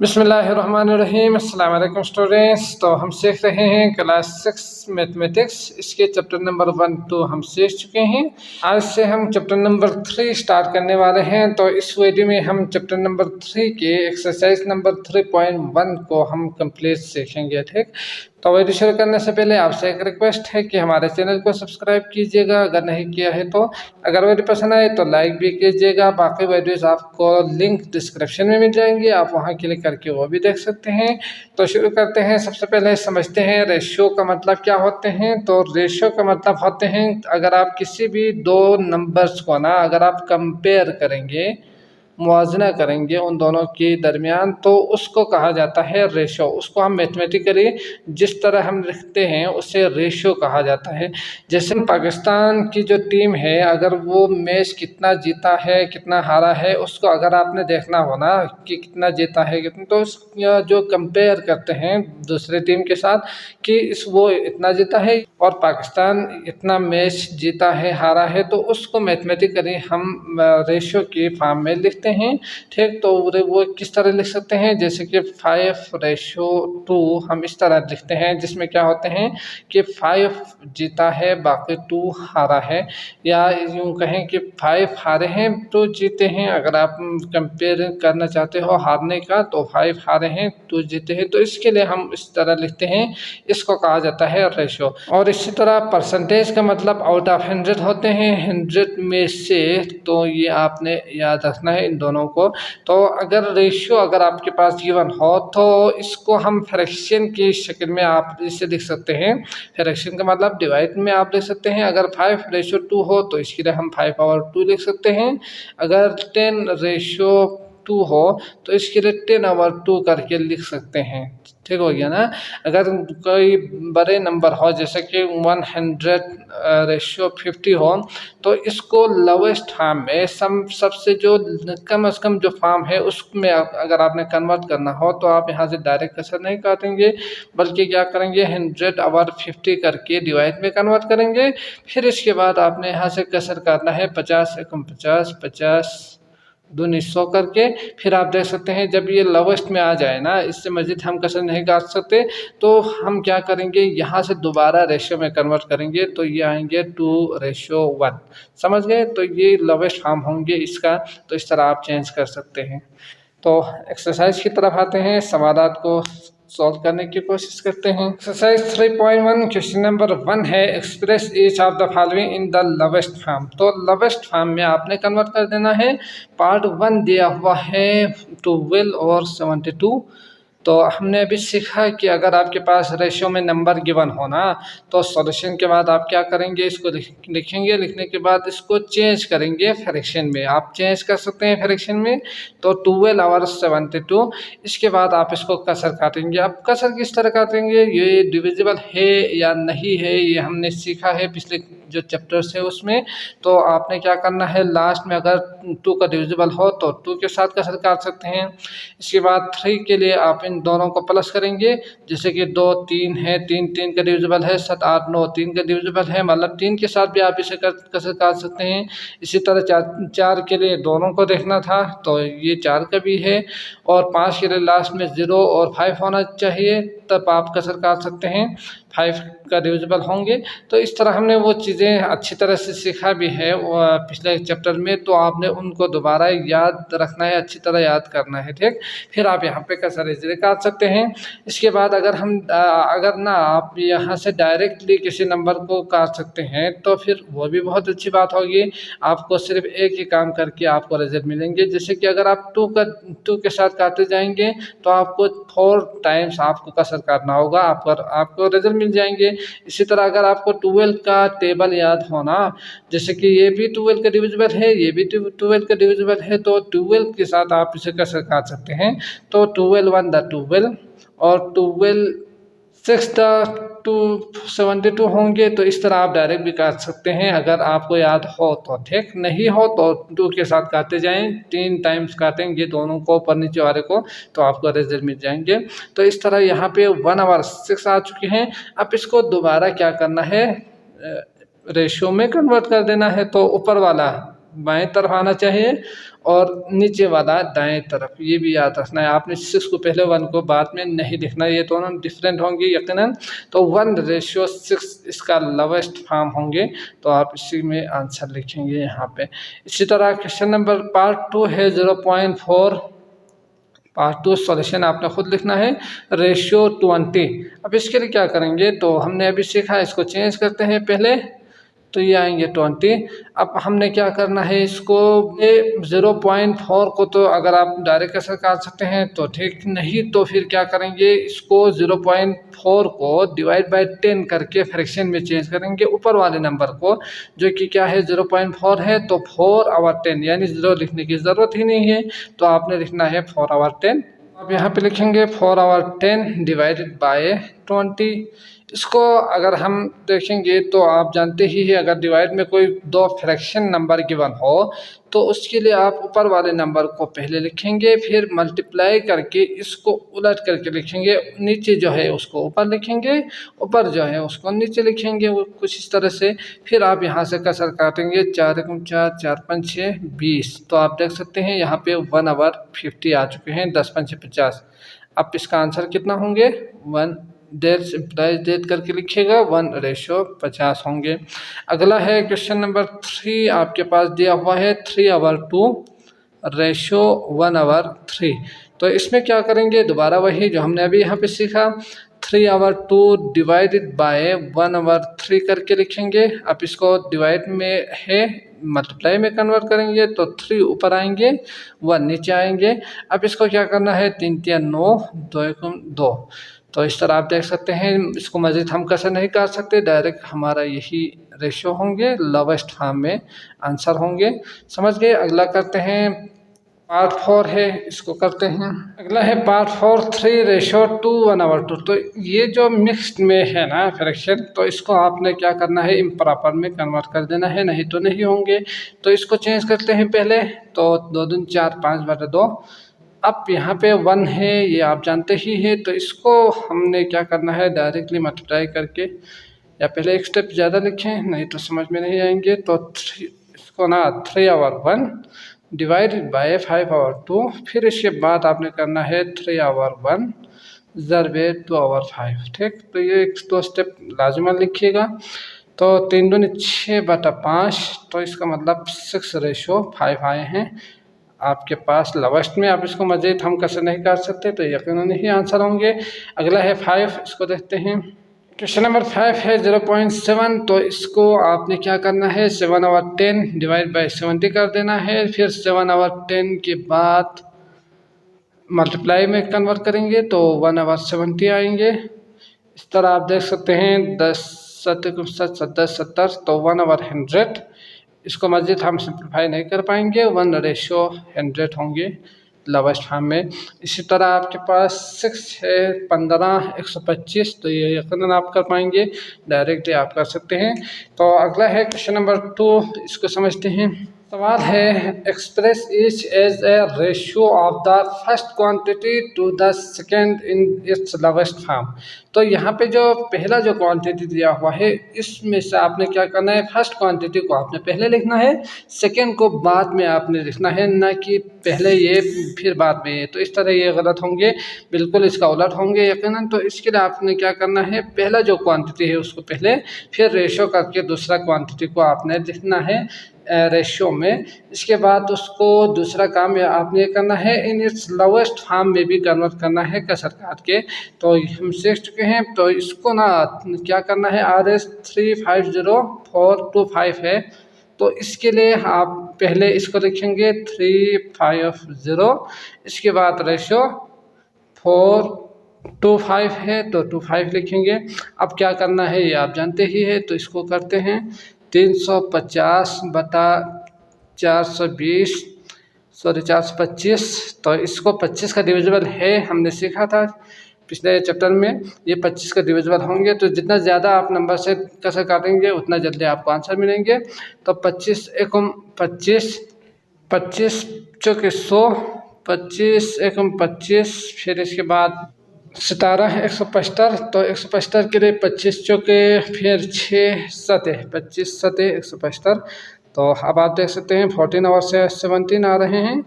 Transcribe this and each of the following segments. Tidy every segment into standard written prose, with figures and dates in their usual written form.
बिस्मिल्लाहिर्रहमानिर्रहीम। अस्सलाम वालेकुम स्टूडेंट्स। तो हम सीख रहे हैं क्लास 6 मैथमेटिक्स। इसके चैप्टर नंबर 1 2 हम सीख चुके हैं। आज से हम चैप्टर नंबर 3 स्टार्ट करने वाले हैं। तो इस वीडियो में हम चैप्टर नंबर 3 के एक्सरसाइज नंबर 3.1 को हम कंप्लीट सीखेंगे। ठीक, तो वीडियो शुरू करने से पहले आपसे एक रिक्वेस्ट है कि हमारे चैनल को सब्सक्राइब कीजिएगा अगर नहीं किया है तो। अगर वीडियो पसंद आए तो लाइक भी कीजिएगा। बाकी वीडियोस आपको लिंक डिस्क्रिप्शन में मिल जाएंगे, आप वहां क्लिक करके वो भी देख सकते हैं। तो शुरू करते हैं। सबसे पहले समझते हैं रेशियो का मतलब क्या होते हैं। तो रेशियो का मतलब होते हैं, अगर आप किसी भी दो नंबर्स को ना अगर आप कंपेयर करेंगे, मुआवजा करेंगे उन दोनों के दरमियान, तो उसको कहा जाता है रेशो। उसको हम मैथमेटिकली जिस तरह हम लिखते हैं उसे रेशो कहा जाता है। जैसे पाकिस्तान की जो टीम है, अगर वो मैच कितना जीता है कितना हारा है, उसको अगर आपने देखना हो ना कि कितना जीता है कितना, तो जो कंपेयर करते हैं दूसरे टीम के साथ कि वो इतना जीता है और पाकिस्तान इतना मैच जीता है हारा है, तो उसको मैथमेटिकली हम रेशो के फॉर्म में लिखते हैं। ठीक, तो वो किस तरह लिख सकते हैं, जैसे कि 5:2 हम इस तरह लिखते हैं, जिसमें क्या होते हैं कि 5 जीता है बाकी 2 हारा है, या यूं कहें कि 5 हारे हैं 2 जीते हैं। अगर आप कंपेयर करना चाहते हो हारने का, तो 5 हारे हैं 2 जीते हैं, तो इसके लिए हम इस तरह लिखते हैं। इसको कहा जाता है रेशो। और इसी तरह परसेंटेज का मतलब आउट ऑफ 100 होते हैं, 100 में से। तो ये आपने याद रखना है इन दोनों को। तो अगर रेशियो अगर आपके पास गिवन हो तो इसको हम फ्रैक्शन की शक्ल में आप इसे लिख सकते हैं। फ्रैक्शन का मतलब डिवाइड में आप लिख सकते हैं। अगर 5:2 हो तो इसके लिए हम 5/2 लिख सकते हैं। अगर 10:2 हो तो इसके लिए 10/2 करके लिख सकते हैं। ठीक हो गया ना। अगर कोई बड़े नंबर हो जैसे कि 100:50 हो, तो इसको लोवेस्ट फॉर्म में सबसे जो कम से कम जो फॉर्म है उसमें अगर आपने कन्वर्ट करना हो, तो आप यहाँ से डायरेक्ट कसर नहीं काटेंगे, बल्कि क्या करेंगे 100/50 करके डिवाइड में कन्वर्ट करेंगे। फिर इसके बाद आपने यहाँ से कसर काटना है 50 एकम 50, 50 दूनी 100 करके। फिर आप देख सकते हैं जब ये लोवेस्ट में आ जाए ना, इससे मजीद हम कसर नहीं काट सकते, तो हम क्या करेंगे यहाँ से दोबारा रेशियो में कन्वर्ट करेंगे, तो ये आएंगे 2:1। समझ गए। तो ये लोवेस्ट फॉर्म होंगे इसका। तो इस तरह आप चेंज कर सकते हैं। तो एक्सरसाइज की तरफ आते हैं, सवालात को सॉल्व करने की कोशिश करते हैं। एक्सरसाइज 3.1 क्वेश्चन नंबर 1 है, express each of the following in the lowest form. तो लोवेस्ट फॉर्म में आपने कन्वर्ट कर देना है। पार्ट 1 दिया हुआ है 12 और 72। तो हमने अभी सीखा कि अगर आपके पास रेशियो में नंबर गिवन हो ना, तो सॉल्यूशन के बाद आप क्या करेंगे, इसको लिखेंगे। लिखने के बाद इसको चेंज करेंगे फ्रैक्शन में। आप चेंज कर सकते हैं फ्रैक्शन में। तो 12 और 72। इसके बाद आप इसको कसर काटेंगे। अब कसर किस तरह काटेंगे, ये डिविजिबल है या नहीं है, ये हमने सीखा है पिछले जो चैप्टर्स है उसमें। तो आपने क्या करना है, लास्ट में अगर 2 का डिविजिबल हो तो 2 के साथ कसर काट सकते हैं। इसके बाद 3 के लिए आप इन दोनों को प्लस करेंगे, जैसे कि 2 3 है, 3 3 का डिविजिबल है, 7 8 9 3 का डिविजिबल है, मतलब 3 के साथ भी आप इसे कसर काट सकते हैं। इसी तरह 4 के लिए दोनों को देखना था, तो ये 4 का भी है। और 5 के लिए लास्ट में 0 और 5 होना चाहिए, तब आप कसर काट सकते हैं, 5 का डिविजिबल होंगे। तो इस तरह हमने वो चीज़ें अच्छी तरह से सीखा भी है पिछले चैप्टर में, तो आपने उनको दोबारा याद रखना है, अच्छी तरह याद करना है। ठीक, फिर आप यहाँ पे कसर इजरे काट सकते हैं। इसके बाद अगर ना आप यहाँ से डायरेक्टली किसी नंबर को काट सकते हैं, तो फिर वो भी बहुत अच्छी बात होगी। आपको सिर्फ एक ही काम करके आपको रिजल्ट मिलेंगे। जैसे कि अगर आप 2 के साथ काटते जाएंगे, तो आपको 4 टाइम्स आपको कसर काटना होगा, आपको रिजल्ट मिल जाएंगे। इसी तरह अगर आपको 12 का टेबल याद होना, जैसे कि ये भी 12 का डिविजिबल है, ये भी 12 का डिविजिबल है, तो 12 के साथ आप इसे कसर काट सकते हैं। तो 12 1 द 12 और 12 6 द 272 होंगे। तो इस तरह आप डायरेक्ट भी काट सकते हैं अगर आपको याद हो तो। ठीक, नहीं हो तो 2 के साथ काटते जाएं, 3 टाइम्स काटेंगे दोनों को, ऊपर नीचे वाले को, तो आपको रिजल्ट मिल जाएंगे। तो इस तरह यहाँ पे 1/6 आ चुके हैं। अब इसको दोबारा क्या करना है, रेशियो में कन्वर्ट कर देना है। तो ऊपर वाला बाएं तरफ आना चाहिए और नीचे वाला दाएं तरफ, ये भी याद रखना है। आपने 6 को पहले 1 को बाद में नहीं लिखना, ये दोनों डिफरेंट होंगे यकीनन। तो 1:6 इसका लोवेस्ट फॉर्म होंगे, तो आप इसी में आंसर लिखेंगे यहाँ पे। इसी तरह क्वेश्चन नंबर पार्ट 2 है 0.4। पार्ट 2 सॉल्यूशन आपने खुद लिखना है। रेशियो 20। अब इसके लिए क्या करेंगे, तो हमने अभी सीखा, इसको चेंज करते हैं पहले, तो ये आएंगे 20। अब हमने क्या करना है, इसको 0.4 को तो अगर आप डायरेक्ट कैसे काट सकते हैं तो ठीक, नहीं तो फिर क्या करेंगे, इसको 0.4 को डिवाइड बाय 10 करके फ्रैक्शन में चेंज करेंगे ऊपर वाले नंबर को, जो कि क्या है 0.4 है, तो 4/10 यानी 0 लिखने की ज़रूरत ही नहीं है, तो आपने लिखना है 4/10। अब यहाँ पे लिखेंगे 4/10 डिवाइडेड बाय 20। इसको अगर हम देखेंगे तो आप जानते ही हैं, अगर डिवाइड में कोई दो फ्रैक्शन नंबर गिवन हो तो उसके लिए आप ऊपर वाले नंबर को पहले लिखेंगे, फिर मल्टीप्लाई करके इसको उलट करके लिखेंगे, नीचे जो है उसको ऊपर लिखेंगे, ऊपर जो है उसको नीचे लिखेंगे, वो कुछ इस तरह से। फिर आप यहाँ से कसर काटेंगे, 4 × 4 4 × 5 = 6 20। तो आप देख सकते हैं यहाँ पे 1/50 आ चुके हैं, 10 × 5 = 50। अब इसका आंसर कितना होंगे, 1 डेट इम्प्लाइज डेट करके लिखिएगा, 1:50 होंगे। अगला है क्वेश्चन नंबर 3, आपके पास दिया हुआ है 3/2 रेशो 1/3। तो इसमें क्या करेंगे, दोबारा वही जो हमने अभी यहाँ पे सीखा, 3/2 डिवाइडेड बाय 1/3 करके लिखेंगे। अब इसको डिवाइड में है, मल्टीप्लाई में कन्वर्ट करेंगे तो 3 ऊपर आएंगे, 1 नीचे आएंगे। अब इसको क्या करना है, 3 × 3 = 9, 2 × 2। तो इस तरह आप देख सकते हैं, इसको मज़ीद हम कैसे नहीं कर सकते, डायरेक्ट हमारा यही रेशियो होंगे, लोवेस्ट फॉर्म में आंसर होंगे। समझ गए। अगला करते हैं, पार्ट 4 है, इसको करते हैं। अगला है पार्ट 4 3:2 तो ये जो मिक्स्ड में है ना फ्रैक्शन, तो इसको आपने क्या करना है, इम्प्रॉपर में कन्वर्ट कर देना है, नहीं तो नहीं होंगे। तो इसको चेंज करते हैं पहले, तो 2 दूनी 4 5/2। अब यहाँ पे 1 है, ये आप जानते ही हैं, तो इसको हमने क्या करना है, डायरेक्टली मल्टीप्लाई करके, या पहले एक स्टेप ज़्यादा लिखें नहीं तो समझ में नहीं आएंगे। तो इसको ना 3/1 डिवाइडेड बाय 5/2, फिर इसके बाद आपने करना है 3/1 ज़रबे 2/5। ठीक, तो ये 1-2 स्टेप लाजमन लिखिएगा। तो 3 दूनी 6/5, तो इसका मतलब 6:5 आए हैं आपके पास लोवेस्ट में। आप इसको मज़ीद हम कैसे नहीं कर सकते, तो यकीनन ही आंसर होंगे। अगला है 5, इसको देखते हैं। क्वेश्चन नंबर 5 है 0.7। तो इसको आपने क्या करना है, 7/10 डिवाइड बाय 70 कर देना है, फिर 7/10 के बाद मल्टीप्लाई में कन्वर्ट करेंगे तो 1/70 आएंगे। इस तरह आप देख सकते हैं, 10 7 10 70, तो 1/100। इसको मज़ीद हम सिंप्लीफाई नहीं कर पाएंगे, 1:100 होंगे लोवेस्ट फॉर्म में। इसी तरह आपके पास 6 है 15 125, तो ये यकीनन आप कर पाएंगे, डायरेक्टली आप कर सकते हैं। तो अगला है क्वेश्चन नंबर 2, इसको समझते हैं। सवाल है, express each as a ratio of the first quantity to the second in its lowest form. तो यहाँ पे जो पहला जो क्वांटिटी दिया हुआ है, इसमें से आपने क्या करना है, फर्स्ट क्वांटिटी को आपने पहले लिखना है, सेकंड को बाद में आपने लिखना है, ना कि पहले ये फिर बाद में ये। तो इस तरह ये गलत होंगे, बिल्कुल इसका उलट होंगे यकीनन। तो इसके लिए आपने क्या करना है, पहला जो क्वांटिटी है उसको पहले, फिर रेशियो करके दूसरा क्वांटिटी को आपने लिखना है रेशियो में। इसके बाद उसको दूसरा काम आपने करना है, इन इट्स लोवेस्ट फॉर्म में भी कन्वर्ट करना है कसर काट के। तो हम सीख चुके हैं, तो इसको ना क्या करना है, RS 350,425 है, तो इसके लिए आप पहले इसको लिखेंगे 350, इसके बाद रेशियो 425 है तो 25 लिखेंगे। अब क्या करना है ये आप जानते ही है, तो इसको करते हैं 350/420 425। तो इसको 25 का डिविजिबल है, हमने सीखा था पिछले चैप्टर में, ये 25 का डिविजिबल होंगे। तो जितना ज़्यादा आप नंबर से कैसे काटेंगे उतना जल्दी आपको आंसर मिलेंगे। तो 25 एकम 25, 25 चौके 100, 25 एकम 25, फिर इसके बाद 17 175। तो 175 के लिए 25 चौके फिर 6 7, 25 7 175। तो अब आप देख सकते हैं 14 और से 17 आ रहे हैं।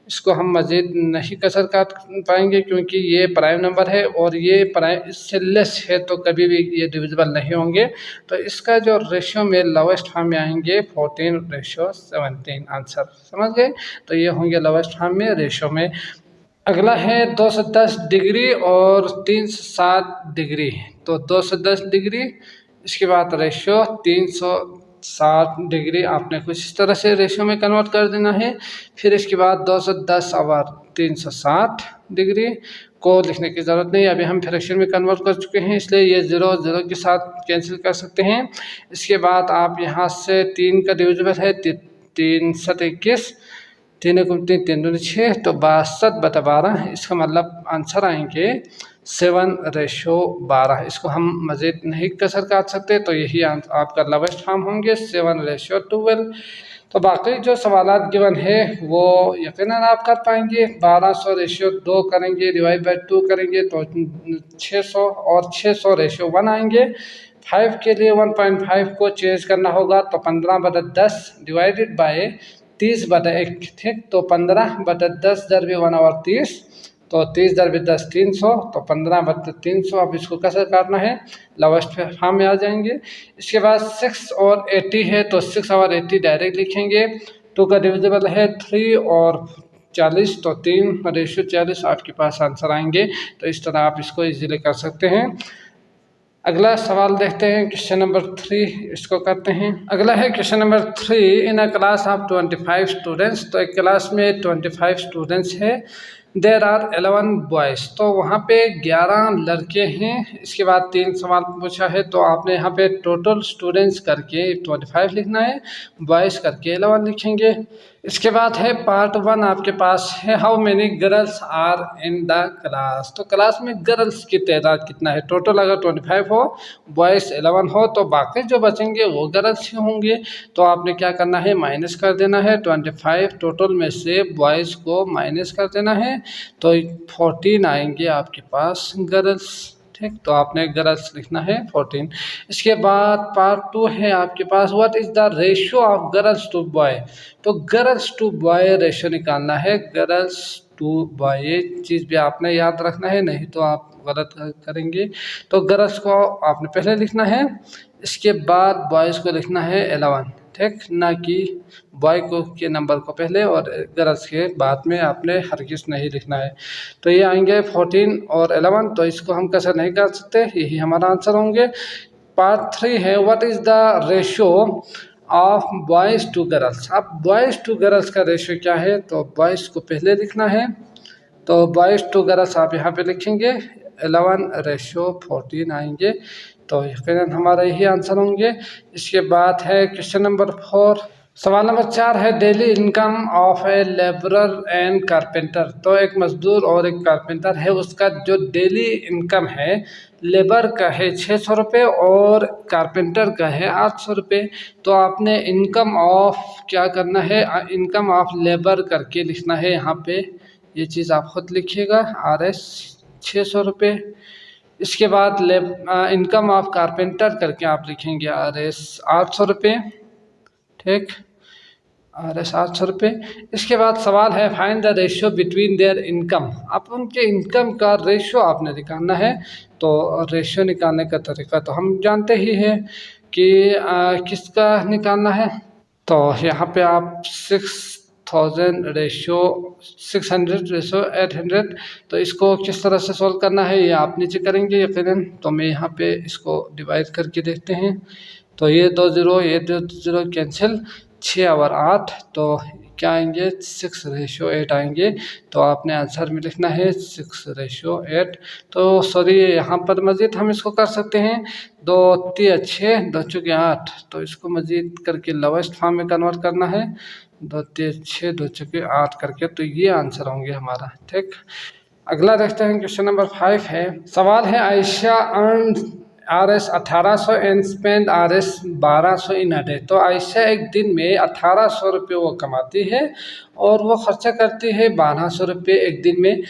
इसको हम मज़ीद नहीं कसर काट पाएंगे क्योंकि ये प्राइम नंबर है और ये प्राइम इससे लेस है तो कभी भी ये डिविजिबल नहीं होंगे। तो इसका जो रेशियो में लोवेस्ट फॉर्म में आएंगे 14:17 आंसर, समझ गए। तो ये होंगे लोवेस्ट फॉर्म में रेशियो में। अगला है 210 डिग्री और 307 डिग्री। तो 210 डिग्री, इसके बाद रेशियो 360 डिग्री आपने कुछ इस तरह से रेशियो में कन्वर्ट कर देना है। फिर इसके बाद 210 और 360 डिग्री को लिखने की ज़रूरत नहीं, अभी हम फ्रैक्शन में कन्वर्ट कर चुके हैं इसलिए ये 0 0 के साथ कैंसिल कर सकते हैं। इसके बाद आप यहाँ से 3 का डिविजिबल है 3 7 21, 3 × 3 3 दूनी 6, तो 62/12। इसका मतलब आंसर आएंगे 7:12। इसको हम मज़ीद नहीं कसर काट सकते तो यही आपका लोवेस्ट फॉर्म होंगे 7:12। तो बाकी जो सवालात गिवन है वो यकीनन आप कर पाएंगे। 1200:2 करेंगे, डिवाइड बाई 2 करेंगे तो 600 और 600:1 आएंगे। 5 के लिए 1.5 को चेंज करना होगा तो 15/10 डिवाइडेड बाय 30/1, ठीक। तो 15/10 × 1/30, तो 30 × 10 300, तो 15/300। अब इसको कैसे काटना है, लोवेस्ट फॉर्म में आ जाएंगे। इसके बाद 6 और 80 है तो 6 और 80 डायरेक्ट लिखेंगे। 2 का डिविजिबल है 3 और 40, तो 3:40 आपके पास आंसर आएंगे। तो इस तरह आप इसको इजीली कर सकते हैं। अगला सवाल देखते हैं, क्वेश्चन नंबर 3, इसको करते हैं। अगला है question number 3। In a class of 25 students, तो एक क्लास में 25 स्टूडेंट्स है। देर आर 11 बॉयज़, तो वहाँ पे 11 लड़के हैं। इसके बाद 3 सवाल पूछा है तो आपने यहाँ पे टोटल स्टूडेंट्स करके 25 लिखना है, बॉयज़ करके 11 लिखेंगे। इसके बाद है पार्ट 1 आपके पास है, how many girls are in the class. तो क्लास में गर्ल्स की तादाद कितना है, टोटल अगर 25 हो, बॉयज़ 11 हो, तो बाकी जो बचेंगे वो गर्ल्स ही होंगे। तो आपने क्या करना है, माइनस कर देना है। 25 टोटल में से बॉयज़ को माइनस कर देना है तो 14 आएंगे आपके पास गर्ल्स, ठीक। तो आपने गर्ल्स लिखना है 14। इसके बाद पार्ट 2 है आपके पास, what is the ratio of girls to boy. तो गर्ल्स टू बॉय रेशियो निकालना है, गर्ल्स टू बॉय, ये चीज़ भी आपने याद रखना है, नहीं तो आप गलत करेंगे। तो गर्ल्स को आपने पहले लिखना है, इसके बाद बॉयज़ को लिखना है 11, ठीक, ना कि बॉय को के नंबर को पहले और गर्ल्स के बाद में आपने हरगिज़ नहीं लिखना है। तो ये आएंगे 14 और 11, तो इसको हम कैसे नहीं कर सकते, यही हमारा आंसर होंगे। पार्ट 3 है, what is the ratio of boys to girls. अब बॉयज़ टू गर्ल्स का रेशियो क्या है, तो बॉयज़ को पहले लिखना है, तो बॉयज़ टू गर्ल्स आप यहाँ पे लिखेंगे 11:14 आएंगे। तो यकीनन हमारा यही आंसर होंगे। इसके बाद है क्वेश्चन नंबर 4। सवाल नंबर 4 है, daily income of A labourer and carpenter. तो एक मजदूर और एक कारपेंटर है, उसका जो डेली इनकम है, लेबर का है 600 रुपये और कारपेंटर का है 800 रुपये। तो आपने इनकम ऑफ क्या करना है, इनकम ऑफ लेबर करके लिखना है यहाँ पे, ये चीज़ आप खुद लिखिएगा, RS 600 रुपये। इसके बाद इनकम ऑफ कारपेंटर करके आप लिखेंगे RS 800 रुपये, ठीक, RS 800 रुपये। इसके बाद सवाल है, find the ratio between their income. आप उनके इनकम का रेशियो आपने निकालना है। तो रेशियो निकालने का तरीका तो हम जानते ही हैं कि किसका निकालना है। तो यहाँ पे आप 600 रेशियो 800, तो इसको किस तरह से सॉल्व करना है ये आप नीचे करेंगे यकीनन। तो मैं यहाँ पे इसको डिवाइड करके देखते हैं, तो ये 2 0 ये 2 0 कैंसिल, 6 और 8, तो क्या आएंगे 6:8 आएंगे। तो आपने आंसर में लिखना है 6:8। तो सॉरी यहाँ पर मज़ीद हम इसको कर सकते हैं, 2 3 6 2 चौके 8, तो इसको मज़ीद करके लोवेस्ट फॉर्म में कन्वर्ट करना है, 2 3 6 2 चौके 8 करके, तो ये आंसर होंगे हमारा, ठीक। अगला देखते हैं, क्वेश्चन नंबर 5 है। सवाल है, Ayesha earn RS 1800 and spend RS 1200 in a day. तो आयशा एक दिन में 1800 रुपये वो कमाती है और वो खर्चा करती है 1200 रुपये एक दिन में।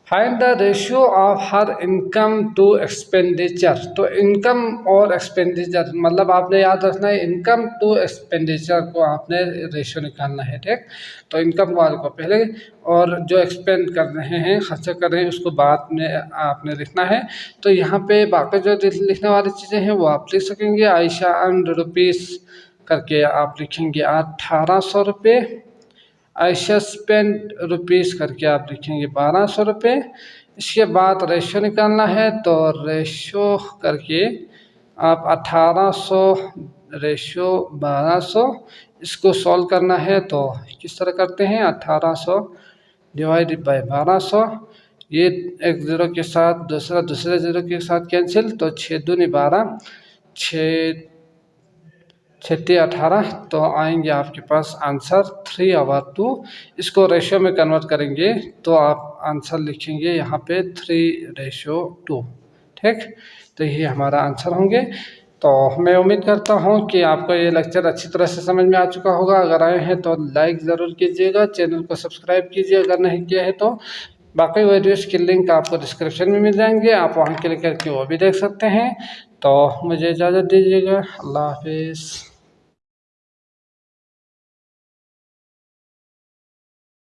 Find the ratio of her income to expenditure. तो इनकम और एक्सपेंडिचर मतलब आपने याद रखना है, इनकम टू एक्सपेंडिचर को आपने रेशियो निकालना है, ठीक। तो इनकम वाले को पहले और जो एक्सपेंड कर रहे हैं, खर्चा कर रहे हैं, उसको बाद में आपने लिखना है। तो यहाँ पे बाकी जो लिखने वाली चीज़ें हैं वो आप लिख सकेंगे। आयशा अर्नड रुपीज़ करके आप लिखेंगे 1800 रुपये। आयशा स्पेंड रुपीज़ करके आप लिखेंगे 1200 रुपये। इसके बाद रेशो निकालना है, तो रेशो करके आप 1800 रेशो 1200, इसको सॉल्व करना है। तो किस तरह करते हैं, 1800 डिवाइडेड बाय 1200, ये एक ज़ीरो के साथ दूसरे ज़ीरो के साथ कैंसिल, तो 6 दूनी 12, 6 छत्ती 18, तो आएंगे आपके पास आंसर 3/2। इसको रेशो में कन्वर्ट करेंगे तो आप आंसर लिखेंगे यहाँ पे 3:2, ठीक। तो ये हमारा आंसर होंगे। तो मैं उम्मीद करता हूँ कि आपको ये लेक्चर अच्छी तरह से समझ में आ चुका होगा। अगर आए हैं तो लाइक ज़रूर कीजिएगा, चैनल को सब्सक्राइब कीजिए अगर नहीं किया है तो। बाकी वीडियोस की लिंक आपको डिस्क्रिप्शन में मिल जाएंगे, आप वहाँ क्लिक करके वो भी देख सकते हैं। तो मुझे इजाज़त दीजिएगा, अल्लाह हाफिज़।